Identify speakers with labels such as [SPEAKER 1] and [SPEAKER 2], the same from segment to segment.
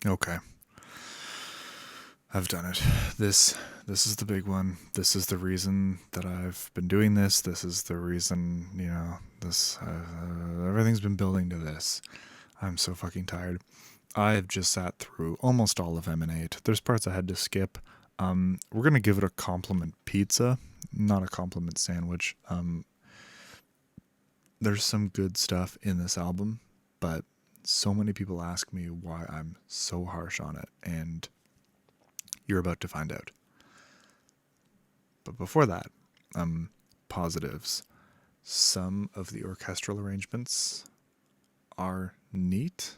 [SPEAKER 1] Okay, I've done it. This is the big one. This is the reason that I've been doing this. This is the reason, this everything's been building to this. I'm so fucking tired. I've just sat through almost all of Emanate. There's parts I had to skip. We're gonna give it a compliment pizza, not a compliment sandwich. There's some good stuff in this album, but so many people ask me why I'm so harsh on it, and you're about to find out. But before that, positives. Some of the orchestral arrangements are neat.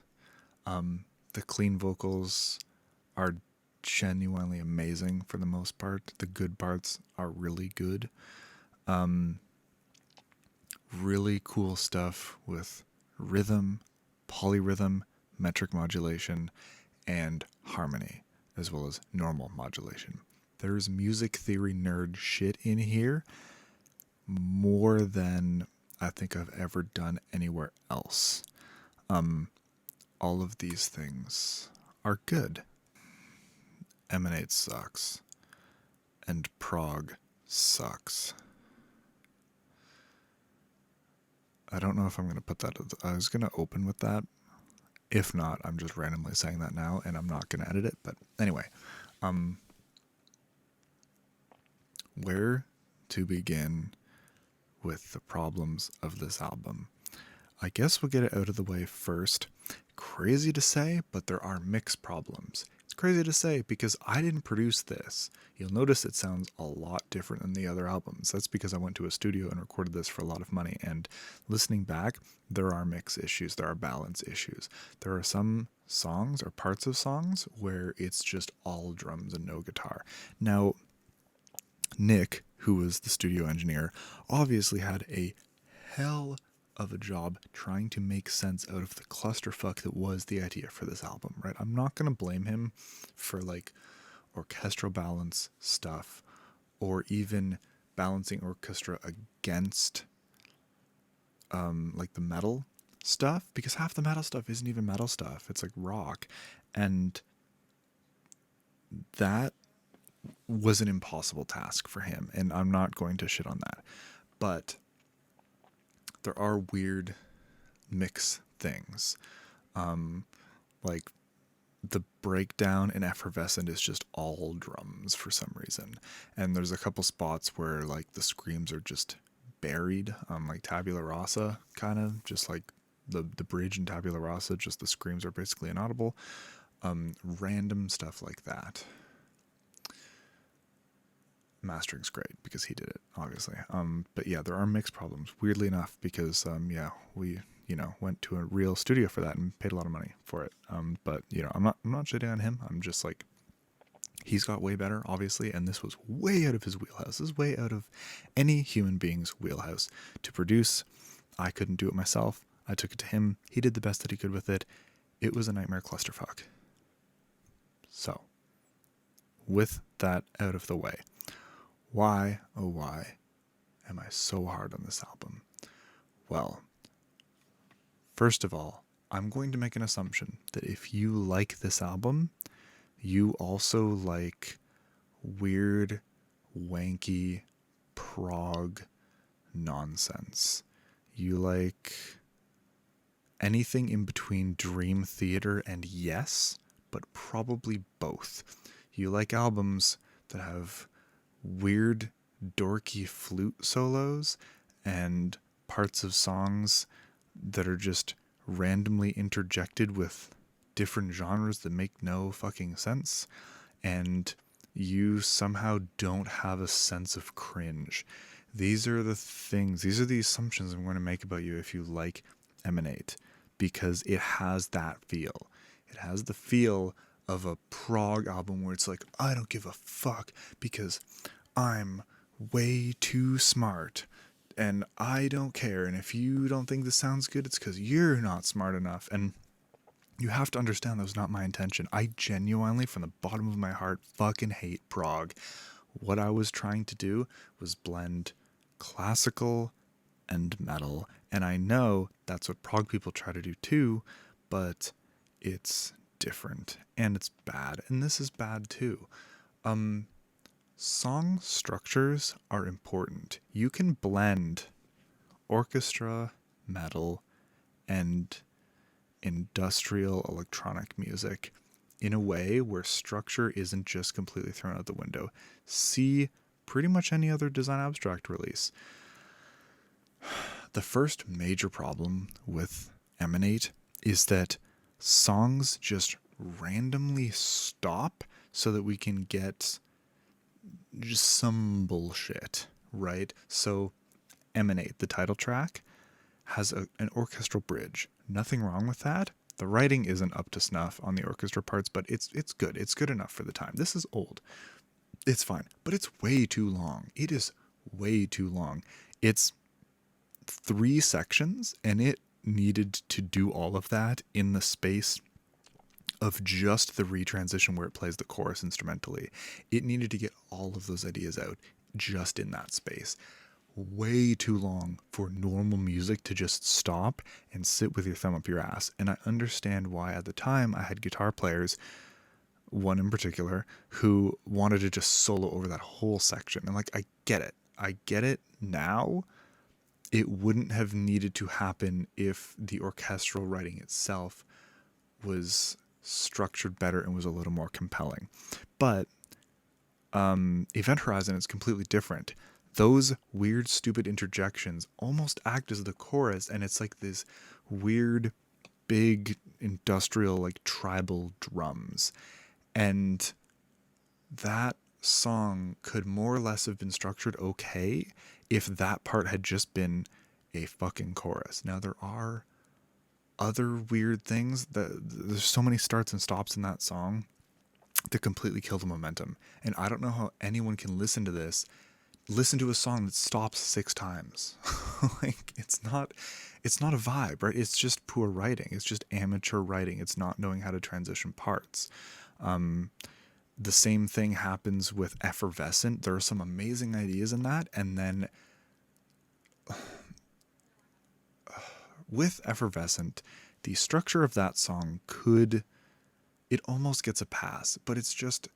[SPEAKER 1] The clean vocals are genuinely amazing for the most part. The good parts are really good. Really cool stuff with rhythm, polyrhythm, metric modulation, and harmony, as well as normal modulation. There's music theory nerd shit in here more than I think I've ever done anywhere else. All of these things are good. Emanate sucks. And Prague sucks. I don't know if I'm going to put that. I was going to open with that. If not, I'm just randomly saying that now and I'm not going to edit it. But anyway, where to begin with the problems of this album? I guess we'll get it out of the way first. Crazy to say, but there are mix problems. It's crazy to say because I didn't produce this. You'll notice it sounds a lot different than the other albums. That's because I went to a studio and recorded this for a lot of money. And listening back, there are mix issues, there are balance issues. There are some songs or parts of songs where it's just all drums and no guitar. Now, Nick, who was the studio engineer, obviously had a hell of a job trying to make sense out of the clusterfuck that was the idea for this album, right? I'm not going to blame him for like orchestral balance stuff or even balancing orchestra against like the metal stuff, because half the metal stuff isn't even metal stuff. It's like rock. And that was an impossible task for him, and I'm not going to shit on that. But there are weird mix things. Like the breakdown in Effervescent is just all drums for some reason. And there's a couple spots where like the screams are just buried, like Tabula Rasa, kind of just like the bridge in Tabula Rasa, just the screams are basically inaudible. Random stuff like that. Mastering's great because he did it, obviously. But yeah, there are mix problems. Weirdly enough, because we went to a real studio for that and paid a lot of money for it. But I'm not shitting on him. I'm just like, he's got way better, obviously, and this was way out of his wheelhouse. This is way out of any human being's wheelhouse to produce. I couldn't do it myself. I took it to him. He did the best that he could with it. It was a nightmare clusterfuck. So, with that out of the way, why, oh why, am I so hard on this album? Well, first of all, I'm going to make an assumption that if you like this album, you also like weird, wanky, prog nonsense. You like anything in between Dream Theater and Yes, but probably both. You like albums that have weird, dorky flute solos and parts of songs that are just randomly interjected with different genres that make no fucking sense. And you somehow don't have a sense of cringe. These are the things, these are the assumptions I'm going to make about you if you like Emanate, because it has that feel. It has the feel of a prog album where it's like, I don't give a fuck because I'm way too smart and I don't care. And if you don't think this sounds good, it's because you're not smart enough. And you have to understand that was not my intention. I genuinely, from the bottom of my heart, fucking hate prog. What I was trying to do was blend classical and metal. And I know that's what prog people try to do too, but it's different and it's bad, and this is bad too. Um, Song structures are important. You can blend orchestra, metal, and industrial electronic music in a way where structure isn't just completely thrown out the window. See pretty much any other design abstract release. The first major problem with Emanate is that songs just randomly stop so that we can get just some bullshit, right? So Emanate, the title track, has an orchestral bridge. Nothing wrong with that. The writing isn't up to snuff on the orchestra parts, but it's good. It's good enough for the time. This is old. It's fine, but it's way too long. It is way too long. It's 3 sections, and it needed to do all of that in the space of just the retransition where it plays the chorus instrumentally. It needed to get all of those ideas out just in that space. Way too long for normal music to just stop and sit with your thumb up your ass. And I understand why at the time I had guitar players, one in particular, who wanted to just solo over that whole section. And like, I get it. I get it now. It wouldn't have needed to happen if the orchestral writing itself was structured better and was a little more compelling. But Event Horizon is completely different. Those weird, stupid interjections almost act as the chorus, and it's like this weird, big, industrial, like tribal drums. And that song could more or less have been structured okay if that part had just been a fucking chorus. Now, there are other weird things there's so many starts and stops in that song that completely kill the momentum. And I don't know how anyone can listen to a song that stops 6 times. Like, it's not a vibe, right? It's just poor writing. It's just amateur writing. It's not knowing how to transition parts. The same thing happens with Effervescent. There are some amazing ideas in that, and then with Effervescent, the structure of that song it almost gets a pass, but it's just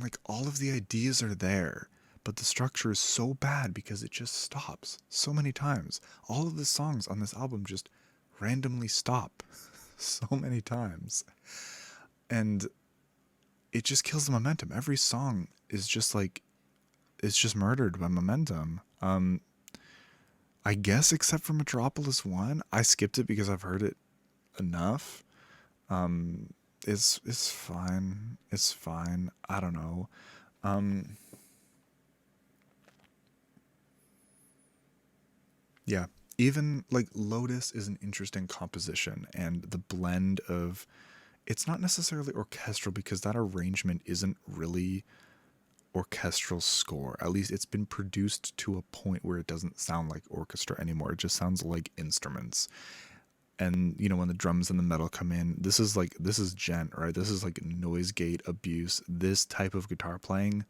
[SPEAKER 1] like all of the ideas are there, but the structure is so bad because it just stops so many times. All of the songs on this album just randomly stop so many times. And it just kills the momentum. Every song is just like, it's just murdered by momentum. I guess except for Metropolis 1, I skipped it because I've heard it enough. It's fine. It's fine. I don't know. Yeah. Even like Lotus is an interesting composition, and the blend of, it's not necessarily orchestral because that arrangement isn't really orchestral score. At least it's been produced to a point where it doesn't sound like orchestra anymore. It just sounds like instruments. And when the drums and the metal come in, this is gent, right? This is like noise gate abuse. This type of guitar playing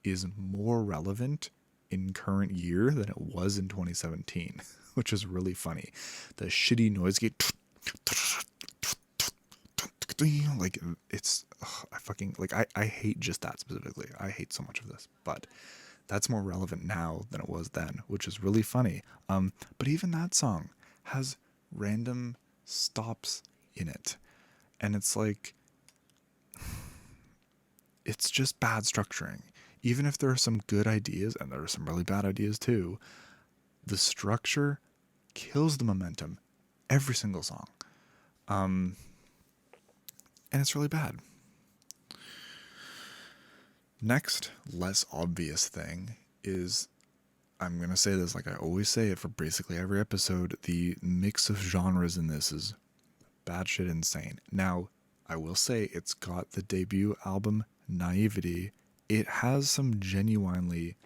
[SPEAKER 1] is more relevant in current year than it was in 2017, which is really funny. The shitty noise gate, like, it's, I fucking, like, I hate just that specifically. I hate so much of this, but that's more relevant now than it was then, which is really funny. But even that song has random stops in it, and it's like, it's just bad structuring. Even if there are some good ideas, and there are some really bad ideas too, the structure kills the momentum every single song. And it's really bad. Next, less obvious thing is, I'm going to say this like I always say it for basically every episode, the mix of genres in this is batshit insane. Now, I will say it's got the debut album, Naivety. It has some genuinely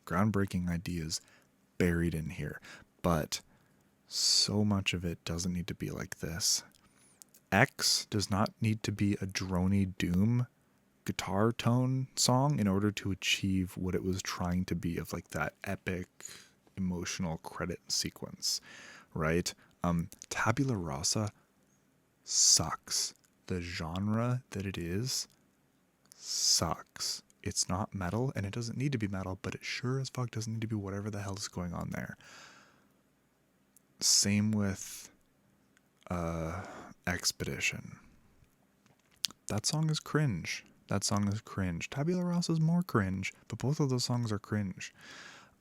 [SPEAKER 1] groundbreaking ideas buried in here, but so much of it doesn't need to be like this. X does not need to be a droney doom guitar tone song in order to achieve what it was trying to be, of like that epic emotional credit sequence, right? Tabula Rasa sucks. The genre that it is sucks. It's not metal, and it doesn't need to be metal, but it sure as fuck doesn't need to be whatever the hell is going on there. Same with Expedition. That song is cringe. That song is cringe. Tabula Rasa is more cringe, but both of those songs are cringe.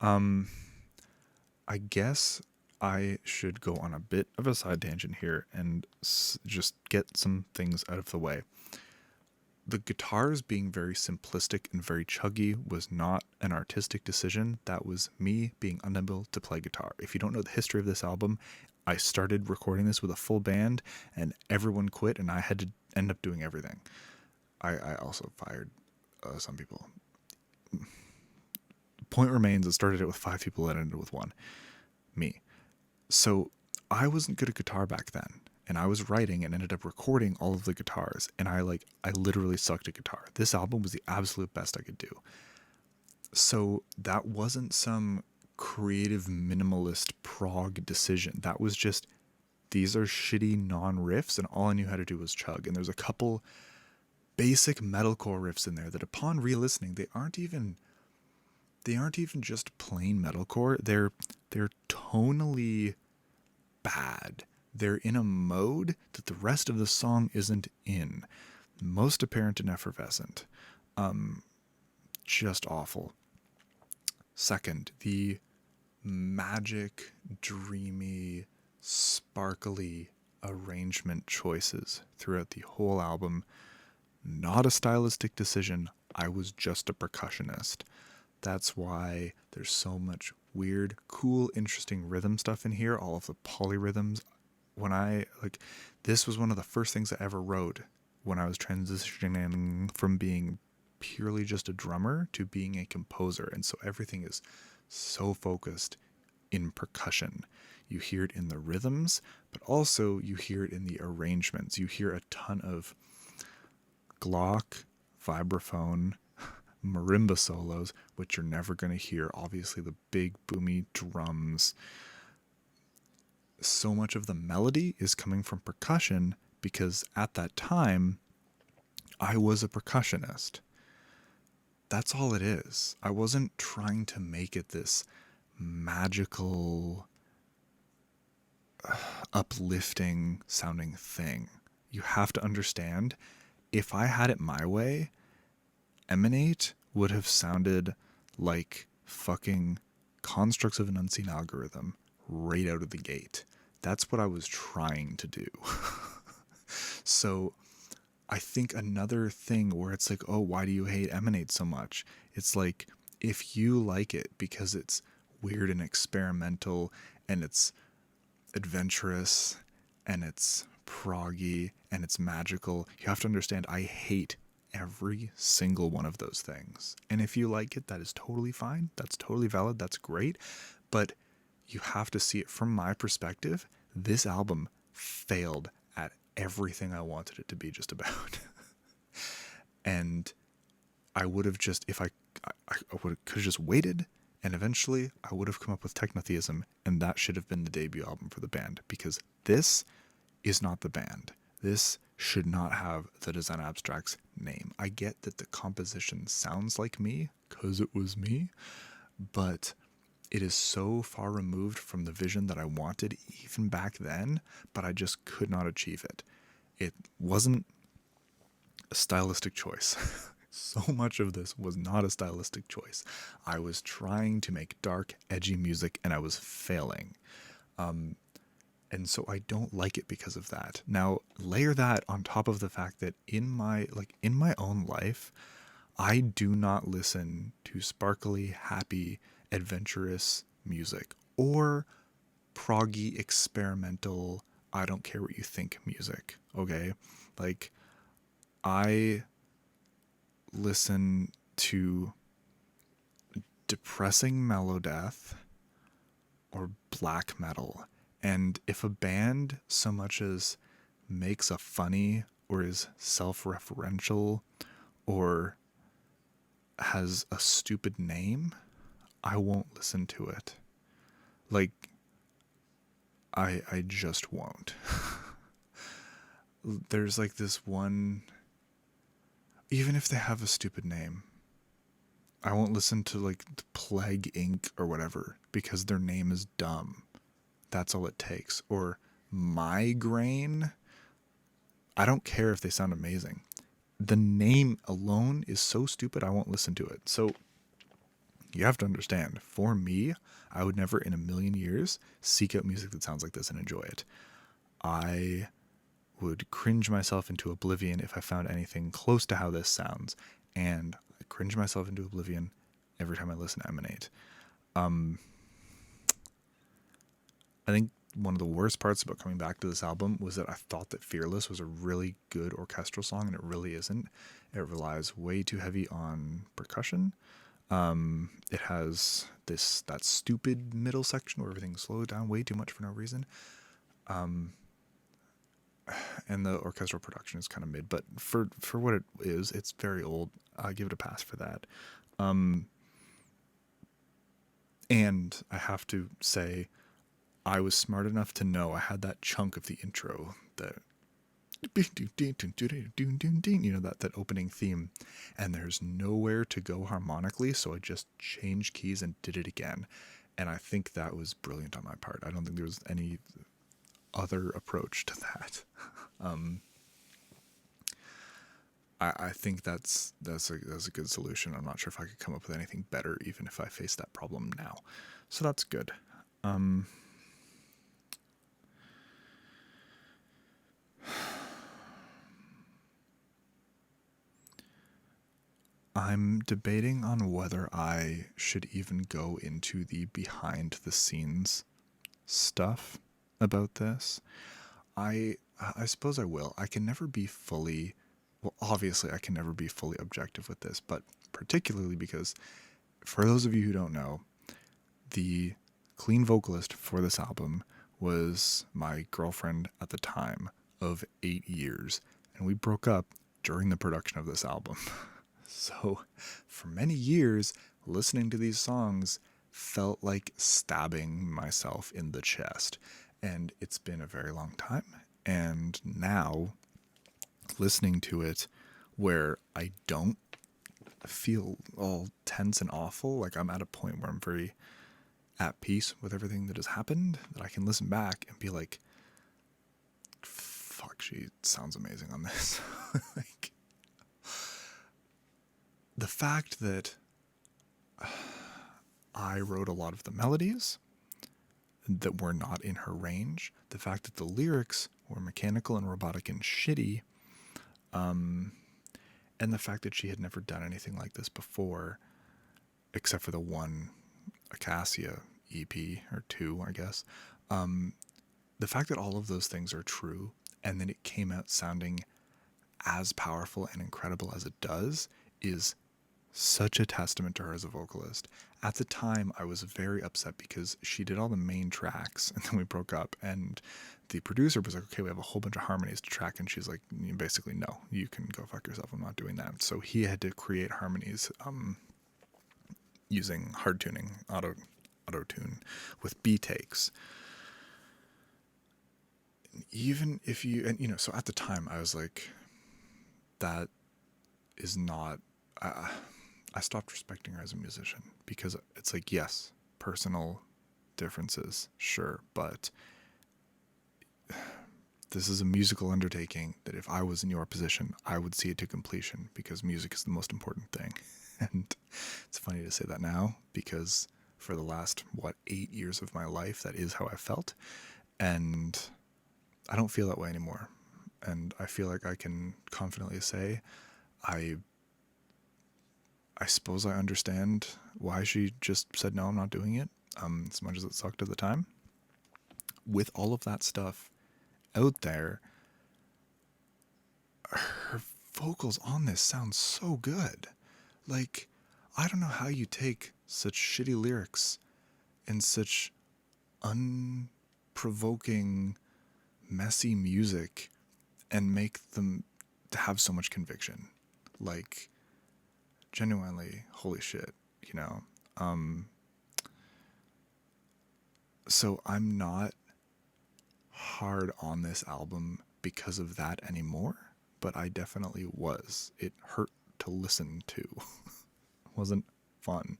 [SPEAKER 1] I guess I should go on a bit of a side tangent here and just get some things out of the way. The guitars being very simplistic and very chuggy was not an artistic decision. That was me being unable to play guitar. If you don't know the history of this album, I started recording this with a full band and everyone quit and I had to end up doing everything. I also fired some people. Point remains, it started it with 5 people and ended with 1. Me. So I wasn't good at guitar back then. And I was writing and ended up recording all of the guitars. And I literally sucked at guitar. This album was the absolute best I could do. So that wasn't some creative minimalist prog decision. That was just, these are shitty non-riffs and all I knew how to do was chug. And there's a couple basic metalcore riffs in there that upon re-listening, they aren't even just plain metalcore. They're tonally bad. They're in a mode that the rest of the song isn't in. Most apparent and effervescent. Just awful. Second, the magic, dreamy, sparkly arrangement choices throughout the whole album. Not a stylistic decision. I was just a percussionist. That's why there's so much weird, cool, interesting rhythm stuff in here. All of the polyrhythms. This was one of the first things I ever wrote when I was transitioning from being purely just a drummer to being a composer. And so everything is so focused in percussion. You hear it in the rhythms, but also you hear it in the arrangements. You hear a ton of Glock, vibraphone, marimba solos, which you're never going to hear. Obviously, the big boomy drums. So much of the melody is coming from percussion because at that time, I was a percussionist. That's all it is. I wasn't trying to make it this magical, uplifting sounding thing. You have to understand, if I had it my way, Emanate would have sounded like fucking Constructs of an Unseen Algorithm right out of the gate. That's what I was trying to do. So I think another thing where it's like, oh, why do you hate Emanate so much? It's like, if you like it because it's weird and experimental and it's adventurous and it's proggy and it's magical, you have to understand I hate every single one of those things. And if you like it, that is totally fine. That's totally valid. That's great. But you have to see it from my perspective. This album failed at everything I wanted it to be just about. And I would have just, if I could have just waited, and eventually I would have come up with Technotheism, and that should have been the debut album for the band, because this is not the band. This should not have the Design Abstracts name. I get that the composition sounds like me, because it was me, but it is so far removed from the vision that I wanted even back then, but I just could not achieve it. It wasn't a stylistic choice. So much of this was not a stylistic choice. I was trying to make dark, edgy music, and I was failing. And so I don't like it because of that. Now, layer that on top of the fact that in my own life, I do not listen to sparkly, happy, adventurous music or proggy, experimental, I don't care what you think music, okay? Like, I listen to depressing melodeath or black metal. And if a band so much as makes a funny or is self-referential or has a stupid name, I won't listen to it. Like, I just won't. there's like this one, even if they have a stupid name, I won't listen to like Plague Inc. or whatever because their name is dumb. That's all it takes. Or Migraine. I don't care if they sound amazing. The name alone is so stupid I won't listen to it. So you have to understand, for me, I would never in a million years seek out music that sounds like this and enjoy it. I would cringe myself into oblivion if I found anything close to how this sounds. And I cringe myself into oblivion every time I listen to Emanate. I think one of the worst parts about coming back to this album was that I thought that Fearless was a really good orchestral song, and it really isn't. It relies way too heavy on percussion. It has that stupid middle section where everything slows down way too much for no reason. And the orchestral production is kind of mid, but for what it is, it's very old. I give it a pass for that. And I have to say, I was smart enough to know I had that chunk of the intro, that that opening theme, and there's nowhere to go harmonically, so I just changed keys and did it again. And I think that was brilliant on my part. I don't think there was any other approach to that. I think that's a good solution. I'm not sure if I could come up with anything better, even if I face that problem now. So that's good. I'm debating on whether I should even go into the behind the scenes stuff about this. I suppose I will. I can never be fully, well, obviously I can never be fully objective with this, but particularly because for those of you who don't know, the clean vocalist for this album was my girlfriend at the time of 8 years, and we broke up during the production of this album. So for many years, listening to these songs felt like stabbing myself in the chest. And it's been a very long time. And now, listening to it where I don't feel all tense and awful, like I'm at a point where I'm very at peace with everything that has happened, that I can listen back and be like, fuck, she sounds amazing on this. Like, the fact that I wrote a lot of the melodies that were not in her range, the fact that the lyrics were mechanical and robotic and shitty, and the fact that she had never done anything like this before, except for the one Acacia EP, or two, I guess. The fact that all of those things are true, and that it came out sounding as powerful and incredible as it does, is such a testament to her as a vocalist. At the time, I was very upset because she did all the main tracks, and then we broke up, and the producer was like, okay, we have a whole bunch of harmonies to track, and she's like, basically, no, you can go fuck yourself, I'm not doing that. So he had to create harmonies using hard tuning, auto tune with B takes. Even if you, and so at the time I was like, that is not, I stopped respecting her as a musician, because it's like, yes, personal differences, sure, but this is a musical undertaking that if I was in your position, I would see it to completion, because music is the most important thing. And it's funny to say that now, because for the last, 8 years of my life, that is how I felt. And I don't feel that way anymore. And I feel like I can confidently say I suppose I understand why she just said, no, I'm not doing it, as much as it sucked at the time. With all of that stuff out there, her vocals on this sound so good. Like, I don't know how you take such shitty lyrics and such unprovoking, messy music and make them have so much conviction. Like, genuinely, holy shit, So I'm not hard on this album because of that anymore, but I definitely was. It hurt to listen to. Wasn't fun.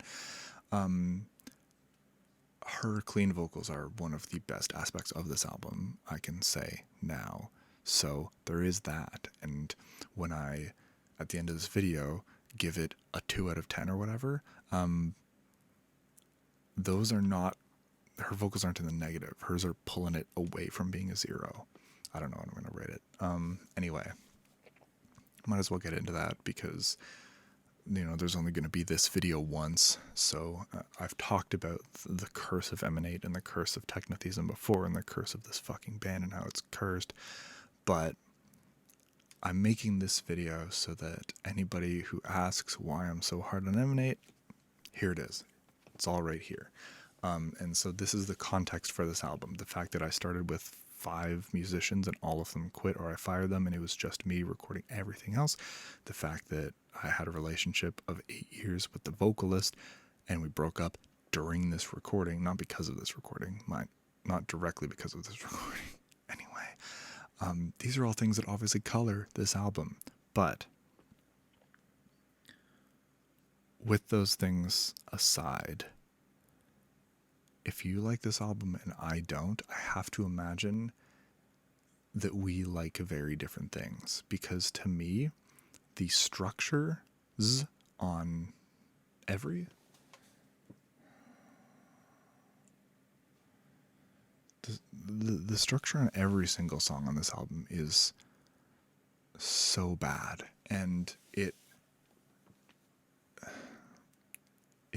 [SPEAKER 1] Her clean vocals are one of the best aspects of this album, I can say now. So there is that. And when I, at the end of this video, give it a 2 out of 10 or whatever, those are not, her vocals aren't in the negative. Hers are pulling it away from being a 0. I don't know what I'm going to rate it. Anyway, might as well get into that because, you know, there's only going to be this video once. So I've talked about the curse of Emanate and the curse of technotheism before, and the curse of this fucking band and how it's cursed. But I'm making this video so that anybody who asks why I'm so hard on Emanate, here it is. It's all right here. And so this is the context for this album. The fact that I started with 5 musicians and all of them quit or I fired them and it was just me recording everything else. The fact that I had a relationship of 8 years with the vocalist and we broke up during this recording, not because of this recording, not directly because of this recording. Anyway, these are all things that obviously color this album. But with those things aside, if you like this album and I don't, I have to imagine that we like very different things. Because to me, the structures on every... The structure on every single song on this album is so bad. And it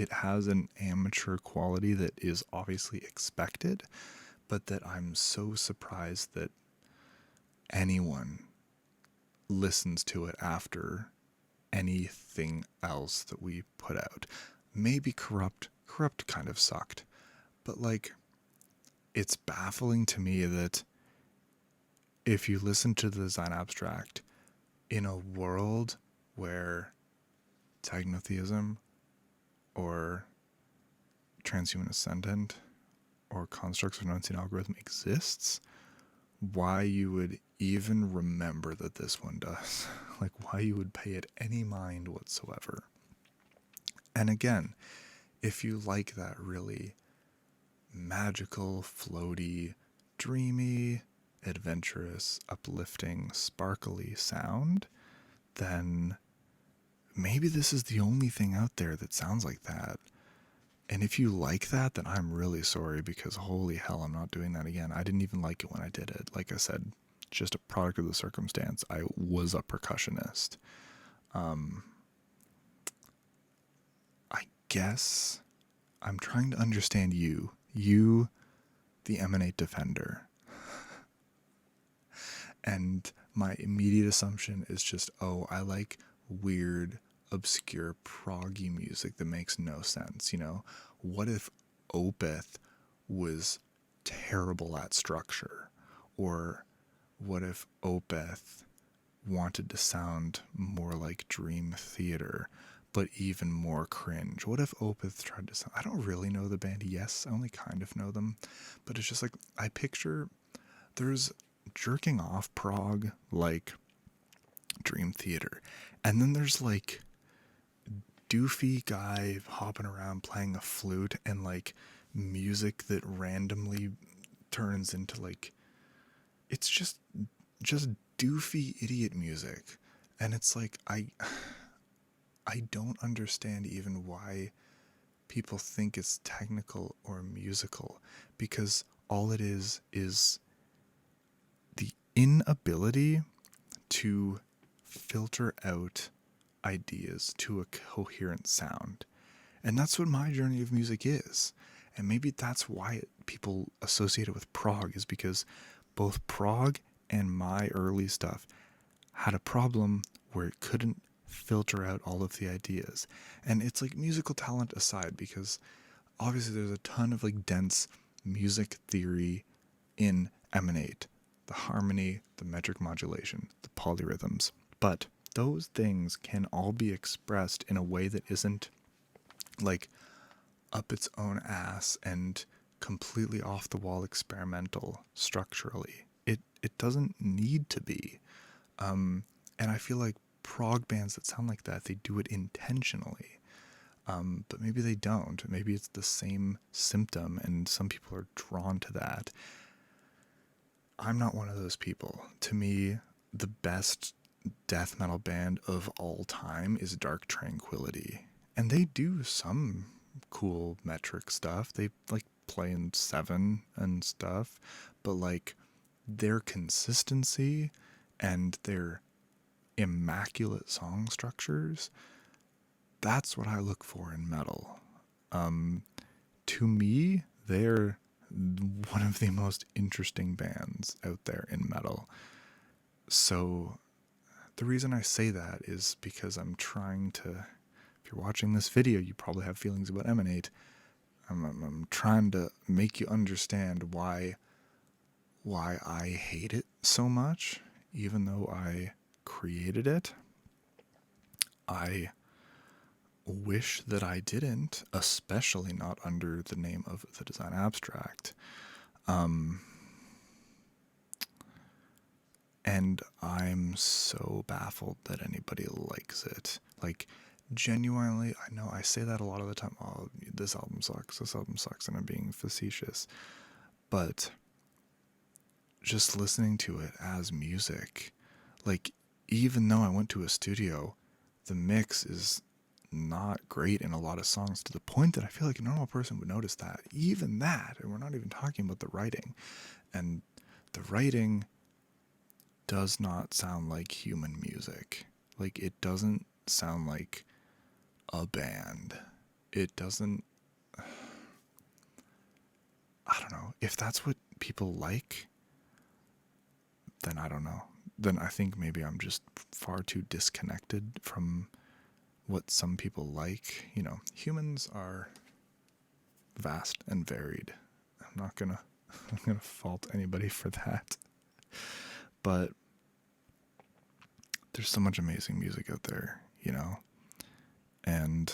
[SPEAKER 1] has an amateur quality that is obviously expected, but that I'm so surprised that anyone listens to it after anything else that we put out. Maybe Corrupt kind of sucked, but like, it's baffling to me that if you listen to the Design Abstract in a world where technotheism or transhuman ascendant or constructs of an unseen algorithm exists, why you would even remember that this one does. Like, why you would pay it any mind whatsoever. And again, if you like that really magical, floaty, dreamy, adventurous, uplifting, sparkly sound, then maybe this is the only thing out there that sounds like that. And if you like that, then I'm really sorry, because holy hell, I'm not doing that again. I didn't even like it when I did it. Like I said, just a product of the circumstance. I was a percussionist. I guess I'm trying to understand you, the Emanate defender. And my immediate assumption is just, oh, I like weird, obscure, proggy music that makes no sense, you know? What if Opeth was terrible at structure? Or what if Opeth wanted to sound more like Dream Theater, but even more cringe? What if Opeth tried to sound... I don't really know the band. Yes, I only kind of know them. But it's just like, I picture there's jerking off prog like Dream Theater, and then there's like doofy guy hopping around playing a flute and like music that randomly turns into like, it's just doofy idiot music. And it's like, I don't understand even why people think it's technical or musical, because all it is the inability to filter out ideas to a coherent sound. And that's what my journey of music is. And maybe that's why people associate it with prog, is because both prog and my early stuff had a problem where it couldn't filter out all of the ideas. And it's like, musical talent aside, because obviously there's a ton of like dense music theory in Emanate. The harmony, the metric modulation, the polyrhythms. But those things can all be expressed in a way that isn't like up its own ass and completely off the wall experimental structurally. it doesn't need to be. And I feel like prog bands that sound like that, they do it intentionally. But maybe they don't. Maybe it's the same symptom, and some people are drawn to that. I'm not one of those people. To me, the best death metal band of all time is Dark Tranquillity. And they do some cool metric stuff. They like play in seven and stuff, but like their consistency and their immaculate song structures, that's what I look for in metal. To me, they're one of the most interesting bands out there in metal. So the reason I say that is because I'm trying to, if you're watching this video, you probably have feelings about Emanate. I'm trying to make you understand why I hate it so much, even though I created it. I wish that I didn't, especially not under the name of the Design Abstract. And I'm so baffled that anybody likes it. Like, genuinely, I know I say that a lot of the time. Oh, this album sucks, and I'm being facetious. But just listening to it as music, like, even though I went to a studio, the mix is not great in a lot of songs, to the point that I feel like a normal person would notice that. Even that, and we're not even talking about the writing. And the writing does not sound like human music. Like, it doesn't sound like a band. It doesn't. I don't know. If that's what people like, then I don't know. Then I think maybe I'm just far too disconnected from what some people like. You know, humans are vast and varied. I'm not gonna fault anybody for that. But there's so much amazing music out there, you know? And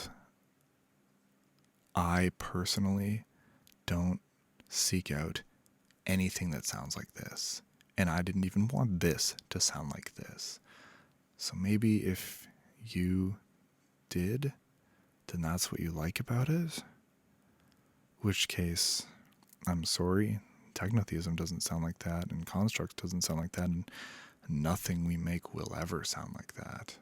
[SPEAKER 1] I personally don't seek out anything that sounds like this. And I didn't even want this to sound like this. So maybe if you did, then that's what you like about it. Which case, I'm sorry. Technotheism doesn't sound like that, and Constructs doesn't sound like that, and nothing we make will ever sound like that.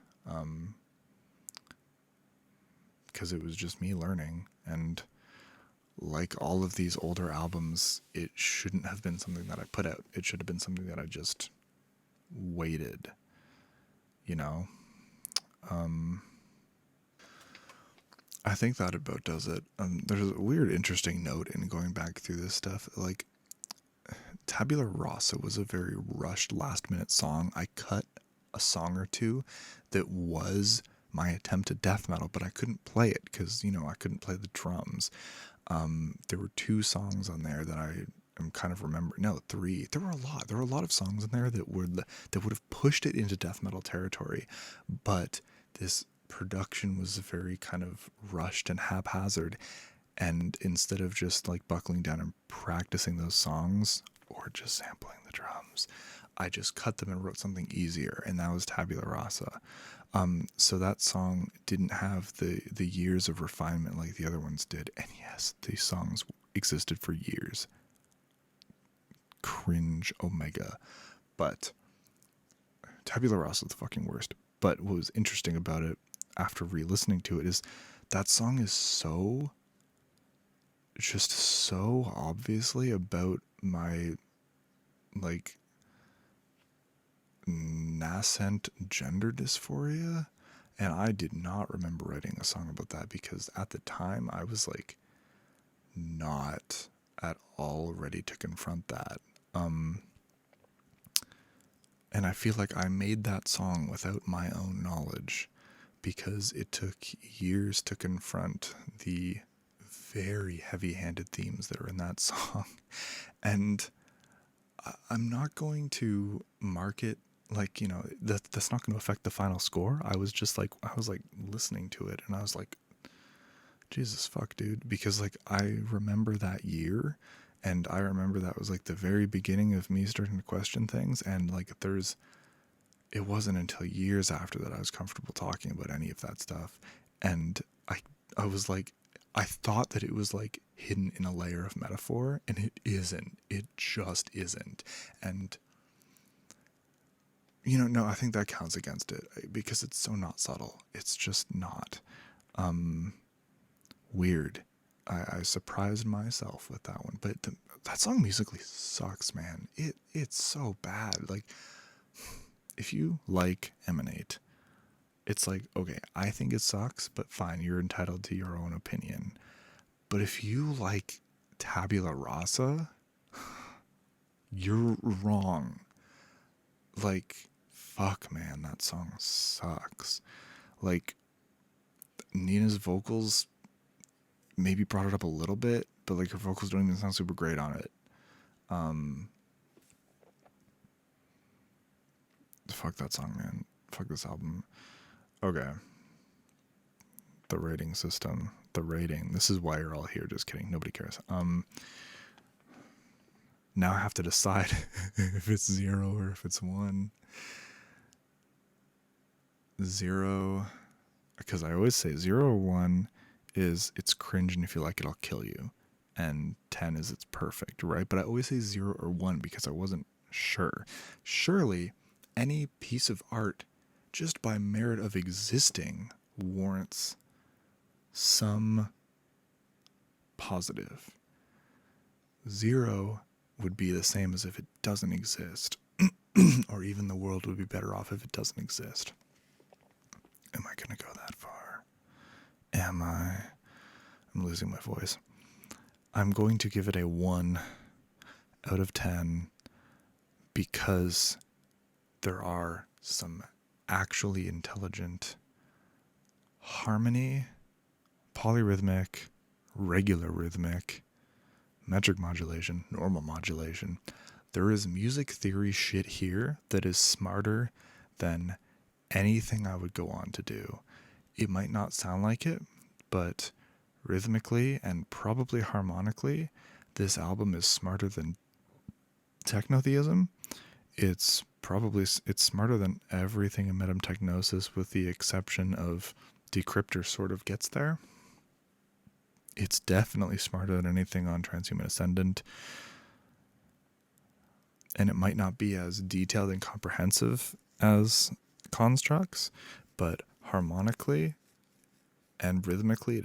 [SPEAKER 1] Because it was just me learning, and like all of these older albums, it shouldn't have been something that I put out. It should have been something that I just waited, you know? I think that about does it. There's a weird, interesting note in going back through this stuff. Like, Tabula Rasa was a very rushed, last-minute song. I cut a song or two that was my attempt at death metal, but I couldn't play it because, you know, I couldn't play the drums. There were 2 songs on there that I am kind of remembering. No, 3. There were a lot. There were a lot of songs in there that would have pushed it into death metal territory, but this production was very kind of rushed and haphazard. And instead of just like buckling down and practicing those songs or just sampling the drums, I just cut them and wrote something easier, and that was Tabula Rasa. So that song didn't have the years of refinement like the other ones did. And yes, these songs existed for years. Cringe Omega. But Tabula Rasa is the fucking worst. But what was interesting about it after re-listening to it is that song is so obviously about my like nascent gender dysphoria, and I did not remember writing a song about that because at the time I was like not at all ready to confront that. And I feel like I made that song without my own knowledge because it took years to confront the very heavy-handed themes that are in that song. And I'm not going to mark it like, you know, that's not going to affect the final score. I was listening to it and I was like, Jesus fuck, dude. Because like I remember that year And I remember that was like the very beginning of me starting to question things. And like, it wasn't until years after that I was comfortable talking about any of that stuff. And I was like, I thought that it was like hidden in a layer of metaphor, and it isn't. It just isn't. And, no, I think that counts against it because it's so not subtle. It's just not. Weird. I surprised myself with that one. But that song musically sucks, man. It's so bad. Like, if you like Emanate, it's like, okay, I think it sucks, but fine, you're entitled to your own opinion. But if you like Tabula Rasa, you're wrong. Like, fuck, man, that song sucks. Like, Nina's vocals maybe brought it up a little bit, but like her vocals don't even sound super great on it. Fuck that song, man. Fuck this album. Okay. The rating system. The rating. This is why you're all here. Just kidding. Nobody cares. Now I have to decide if it's 0 or if it's 1. 0, because I always say 0 or 1 is it's cringe, and if you like it, I'll kill you. And 10 is it's perfect, right? But I always say 0 or 1 because I wasn't sure. Surely any piece of art, just by merit of existing, warrants some positive. 0 would be the same as if it doesn't exist. Or even the world would be better off if it doesn't exist. Am I going to go that far? Am I? I'm losing my voice. I'm going to give it a 1 out of 10 because there are some actually intelligent harmony, polyrhythmic, regular rhythmic, metric modulation, normal modulation. There is music theory shit here that is smarter than anything I would go on to do. It might not sound like it, but rhythmically and probably harmonically, this album is smarter than technotheism. It's smarter than everything in Metamtechnosis, with the exception of Decryptor sort of gets there. It's definitely smarter than anything on Transhuman Ascendant. And it might not be as detailed and comprehensive as Constructs, but harmonically and rhythmically,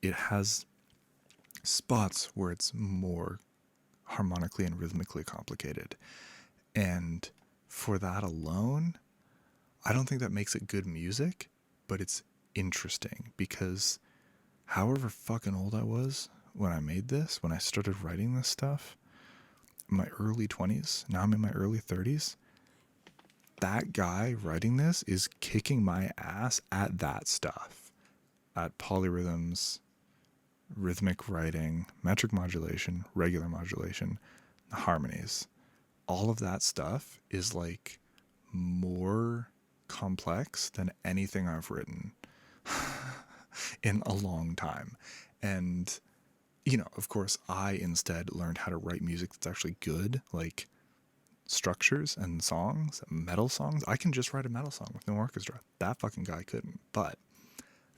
[SPEAKER 1] it has spots where it's more harmonically and rhythmically complicated. And for that alone, I don't think that makes it good music, but it's interesting because however fucking old I was when I made this, when I started writing this stuff, in my early 20s, now I'm in my early 30s, that guy writing this is kicking my ass at that stuff, at polyrhythms, rhythmic writing, metric modulation, regular modulation, harmonies. All of that stuff is like more complex than anything I've written in a long time. And, of course, I instead learned how to write music that's actually good, like structures and songs, metal songs. I can just write a metal song with no orchestra. That fucking guy couldn't. But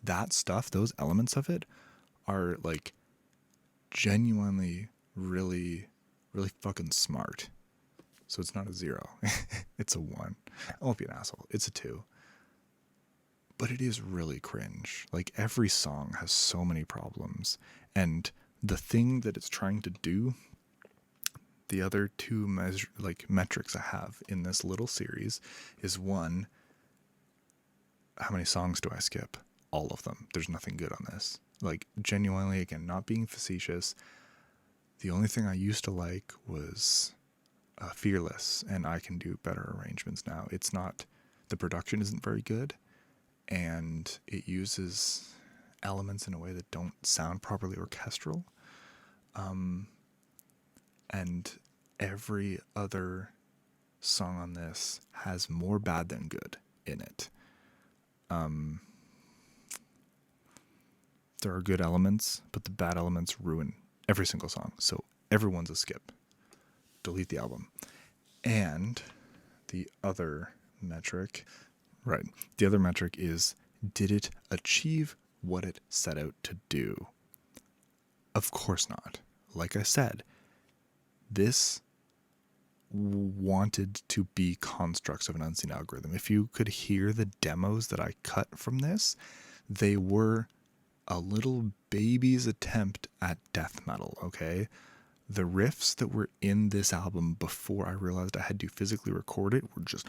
[SPEAKER 1] that stuff, those elements of it are like genuinely really, really fucking smart. So it's not a 0. It's a 1. I won't be an asshole. It's a 2. But it is really cringe. Like, every song has so many problems. And the thing that it's trying to do, the other two metrics I have in this little series is, 1, how many songs do I skip? All of them. There's nothing good on this. Like, genuinely, again, not being facetious, the only thing I used to like was Fearless, and I can do better arrangements now. It's not, the production isn't very good, and it uses elements in a way that don't sound properly orchestral. And every other song on this has more bad than good in it. There are good elements, but the bad elements ruin every single song. So Everyone's a skip. Delete the album. And the other metric, right, the other metric is, did it achieve what it set out to do? Of course not. Like I said, this wanted to be constructs of an unseen algorithm. If you could hear the demos that I cut from this, they were a little baby's attempt at death metal, okay? The riffs that were in this album before I realized I had to physically record it were just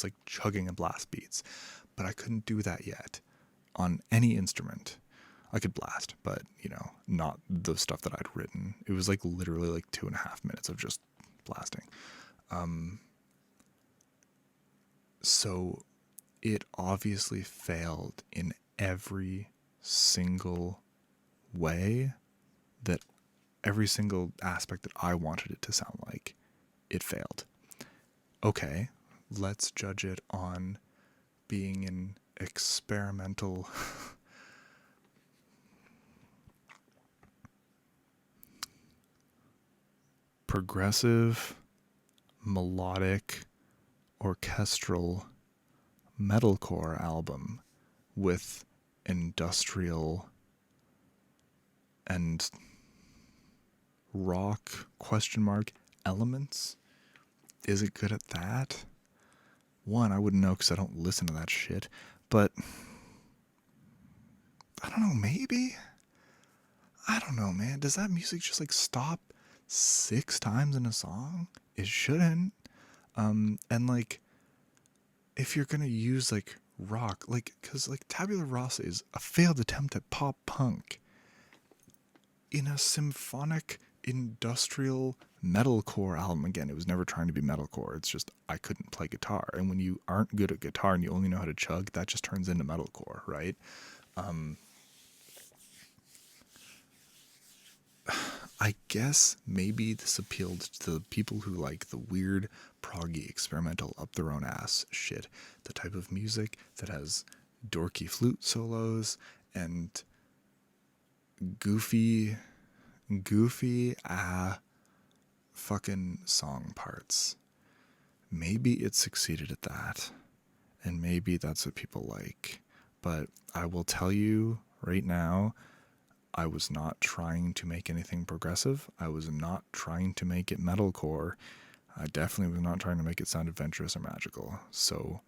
[SPEAKER 1] like chugging and blast beats. But I couldn't do that yet on any instrument. I could blast, but, not the stuff that I'd written. It was like literally like 2.5 minutes of just blasting. So it obviously failed in every single way, that every single aspect that I wanted it to sound like. It failed. Okay, let's judge it on being an experimental progressive, melodic, orchestral metalcore album with industrial and rock elements. Is it good at that? One, I wouldn't know because I don't listen to that shit, but I don't know, maybe? I don't know, man. Does that music just like stop 6 times in a song? It shouldn't. And like, if you're gonna use like rock, like, cause like Tabula Rasa is a failed attempt at pop punk in a symphonic industrial metalcore album. Again, it was never trying to be metalcore. It's just I couldn't play guitar, and when you aren't good at guitar and you only know how to chug, that just turns into metalcore, right? I guess maybe this appealed to the people who like the weird, proggy, experimental, up their own ass shit. The type of music that has dorky flute solos and goofy fucking song parts. Maybe it succeeded at that, and maybe that's what people like. But I will tell you right now, I was not trying to make anything progressive. I was not trying to make it metalcore. I definitely was not trying to make it sound adventurous or magical. So,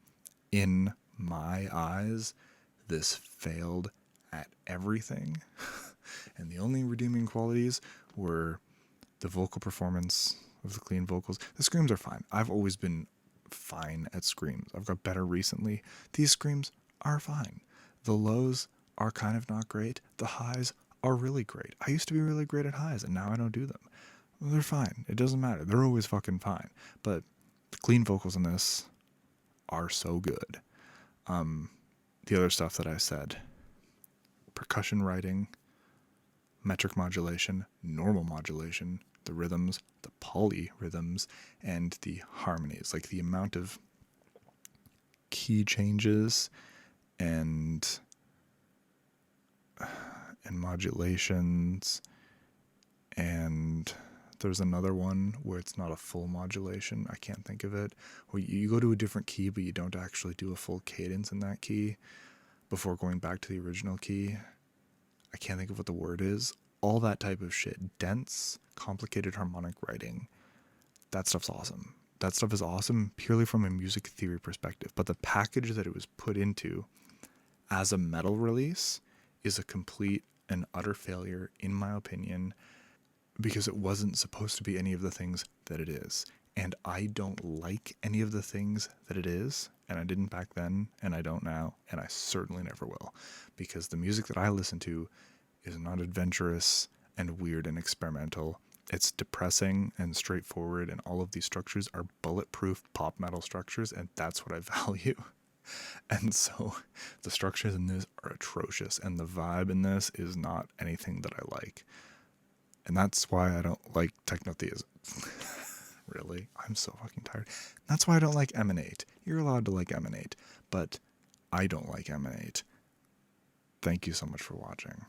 [SPEAKER 1] in my eyes, this failed at everything. And the only redeeming qualities were the vocal performance of the clean vocals. The screams are fine. I've always been fine at screams. I've got better recently. These screams are fine. The lows are kind of not great. The highs are really great. I used to be really great at highs, and now I don't do them. They're fine. It doesn't matter. They're always fucking fine. But the clean vocals in this are so good. The other stuff that I said, percussion writing, metric modulation, normal modulation, the rhythms, the polyrhythms, and the harmonies. Like the amount of key changes and modulations, and there's another one where it's not a full modulation. I can't think of it. Where you go to a different key, but you don't actually do a full cadence in that key before going back to the original key. I can't think of what the word is. All that type of shit. Dense, complicated harmonic writing. That stuff's awesome. That stuff is awesome purely from a music theory perspective. But the package that it was put into as a metal release is a complete and utter failure, in my opinion, because it wasn't supposed to be any of the things that it is. And I don't like any of the things that it is, and I didn't back then, and I don't now, and I certainly never will, because the music that I listen to is not adventurous and weird and experimental. It's depressing and straightforward, and all of these structures are bulletproof pop metal structures, and that's what I value. And so the structures in this are atrocious, and the vibe in this is not anything that I like. And that's why I don't like technotheism. Really? I'm so fucking tired. That's why I don't like Emanate. You're allowed to like Emanate, but I don't like Emanate. Thank you so much for watching.